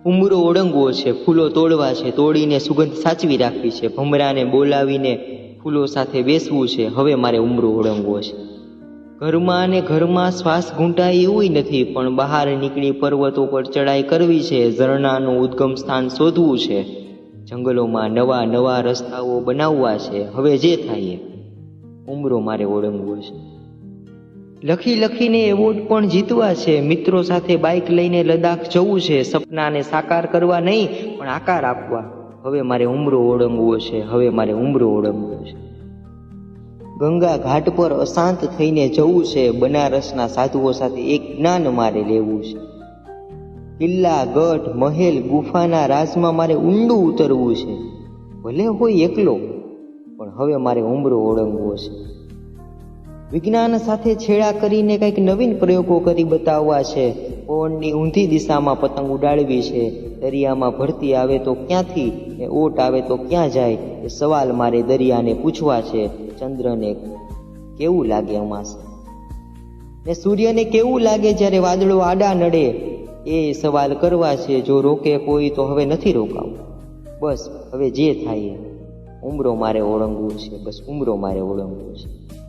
ઉમરો ઓળંગવો છે, ફૂલો તોડવા છે, તોડીને સુગંધ સાચવી રાખવી છે, ભમરાને બોલાવીને ફૂલો સાથે બેસવું છે. હવે મારે ઉમરો ઓળંગવો છે. ઘરમાં અને ઘરમાં શ્વાસ ઘૂંટાય એવું નથી, પણ બહાર નીકળી પર્વતો પર ચડાઈ કરવી છે, ઝરણાનું ઉદ્ગમ સ્થાન શોધવું છે, જંગલોમાં નવા નવા રસ્તાઓ બનાવવા છે. હવે જે થાય ઉમરો મારે ઓળંગવો છે. લખી લખીને એવોર્ડ પણ જીતવા છે, મિત્રો સાથે બાઇક લઈને લદ્દાખ જવું છે, સપનાને સાકાર કરવા નહીં પણ આકાર આપવા. હવે મારે ઉમરો ઓળંગવો છે. હવે મારે ઉમરો ઓળંગવો છે. ગંગા ઘાટ પર અશાંત થઈને જવું છે, બનારસના સાધુઓ સાથે એક જ્ઞાન મારે લેવું છે. કિલ્લા, ગઢ, મહેલ, ગુફાના રાજમાં મારે ઊંડું ઉતરવું છે, ભલે હોય એકલો, પણ હવે મારે ઉમરો ઓળંગવો છે. વિજ્ઞાન સાથે છેડા કરીને કંઈક નવીન પ્રયોગો કરી બતાવવા છે, પવનની ઊંધી દિશામાં પતંગ ઉડાડવી છે, દરિયામાં ભરતી આવે તો ક્યાંથી ને ઓટ આવે તો ક્યાં જાય એ સવાલ મારે દરિયાને પૂછવા છે. ચંદ્રને કેવું લાગે અમાસે ને સૂર્યને કેવું લાગે જ્યારે વાદળો આડા નડે એ સવાલ કરવા છે. જો રોકે કોઈ તો હવે નથી રોકાવું. બસ હવે જે થાય ઉમરો મારે ઓળંગવું છે. બસ ઉમરો મારે ઓળંગવું છે.